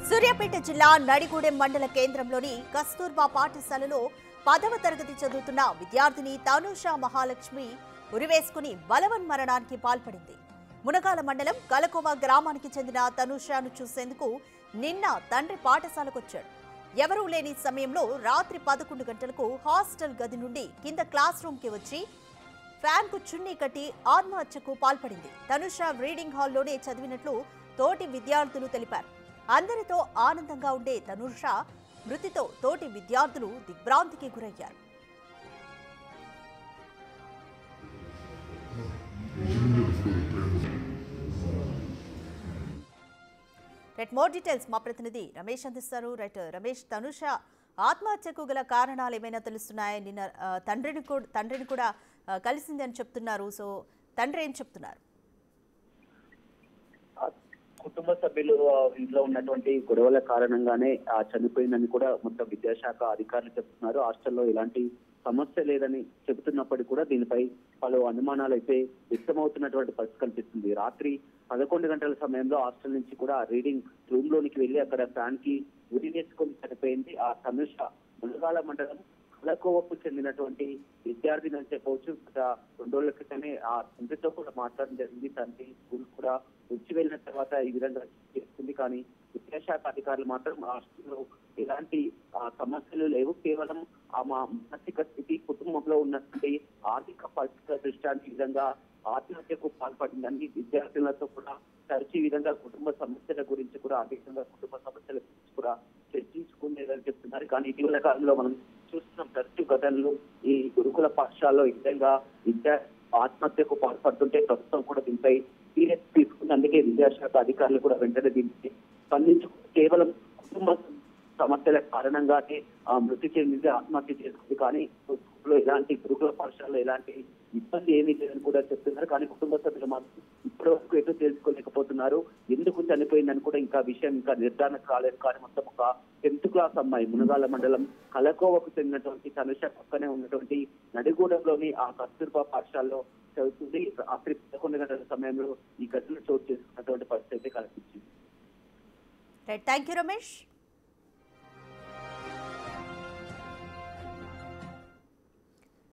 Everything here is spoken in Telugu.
సూర్యాపేట జిల్లా నడిగూడెం మండల కేంద్రంలోని కస్తూర్బా పాఠశాలలో 10వ తరగతి చదువుతున్న విద్యార్థిని తనుష మహాలక్ష్మి ఉరివేసుకుని బలవన్మరణానికి పాల్పడింది. మునగాల మండలం కలకోవ గ్రామానికి చెందిన తనుషను చూసేందుకు నిన్న తండ్రి పాఠశాలకొచ్చాడు. ఎవరూ లేని సమయంలో రాత్రి 11 గంటలకు హాస్టల్ గది నుండి కింద క్లాస్ రూమ్కి వచ్చి ఫ్యాన్కు చున్నీ కట్టి ఆత్మహత్యకు పాల్పడింది. తనుష రీడింగ్ హాల్లోనే చదివినట్లు తోటి విద్యార్థులు తెలిపారు. అందరితో ఆనందంగా ఉండే తనుష మృతితో తోటి విద్యార్థులు దిగ్భ్రాంతికి గురయ్యారు. మోర్ డీటెయిల్స్ మా ప్రతినిధి రమేష్ అందిస్తారు. రమేష్, తనుష ఆత్మహత్యకు గల కారణాలు ఏమైనా తెలుస్తున్నాయా? నిన్న తండ్రిని కూడా కలిసింది అని చెప్తున్నారు. సో తండ్రి ఏం చెప్తున్నారు? కుటుంబ సభ్యులు ఇంట్లో ఉన్నటువంటి గొడవల కారణంగానే చనిపోయిందని కూడా మొత్తం విద్యాశాఖ అధికారులు చెప్తున్నారు. హాస్టల్లో ఎలాంటి సమస్య లేదని చెబుతున్నప్పటికీ కూడా దీనిపై పలు అనుమానాలు అయితే వ్యక్తమవుతున్నటువంటి పరిస్థితి కనిపిస్తుంది. రాత్రి 11 గంటల సమయంలో హాస్టల్ నుంచి కూడా రీడింగ్ రూమ్ లోనికి వెళ్లి అక్కడ ఫ్యాన్ కి ఉరి వేసుకొని చనిపోయింది. ఆ తనుష మునగాల మండలం కలకోవకు చెందినటువంటి విద్యార్థిని అని చెప్పవచ్చు. గత 2 రోజుల క్రితమే ఆ తండ్రితో కూడా మాట్లాడడం జరిగింది. తండ్రి స్కూల్ కూడా వచ్చి వెళ్ళిన తర్వాత ఈ విధంగా చేస్తుంది. కానీ విద్యాశాఖ అధికారులు మాత్రం హాస్టల్లో ఎలాంటి సమస్యలు లేవు. కేవలం ఆ మానసిక స్థితి, కుటుంబంలో ఉన్నటువంటి ఆర్థిక పరిస్థితుల దృష్ట్యా ఈ విధంగా ఆత్మహత్యకు పాల్పడిందని విద్యార్థులతో కూడా తరచు ఈ విధంగా కుటుంబ సమస్యల గురించి కూడా అధికంగా కుటుంబ సమస్యల గురించి కూడా చర్చించుకునేదని చెప్తున్నారు. కానీ ఇటీవల కాలంలో మనం చూస్తున్నాం, తరచు ఘటనలు ఈ గురుకుల పాఠశాలలో ఈ విధంగా ఆత్మహత్యకు పాల్పడుతుంటే ప్రభుత్వం కూడా దీనిపై సీరియస్ తీసుకుంది. అందుకే విద్యాశాఖ అధికారులు కూడా వెంటనే దీనికి స్పందించు కేవలం కుటుంబ సమస్యల కారణంగానే మృతి చెందింది, ఆత్మహత్య చేసుకుంది. కానీ ఎలాంటి గురుకుల పాఠశాలలో ఎలాంటి ఇబ్బంది ఏమీ లేదని కూడా చెప్తున్నారు. కానీ కుటుంబ సభ్యులు మాత్రం ఇప్పటివరకు ఎటు తెలుసుకోలేకపోతున్నారు. ఎందుకు చనిపోయిందని కూడా ఇంకా విషయం ఇంకా నిర్ధారణ కాలేదు. కానీ మొత్తం ఒక 10th క్లాస్ అమ్మాయి మునగాల మండలం కలకోవకు చెందినటువంటి తనుష పక్కనే ఉన్నటువంటి నడిగూడెంలోని ఆ కస్తూర్బా పాఠశాలలో చదువుతుంది. రాత్రి 11 గంటల సమయంలో ఈ ఘటన చోటు చేసుకున్నటువంటి పరిస్థితి కనిపించింది. Thank you Ramesh.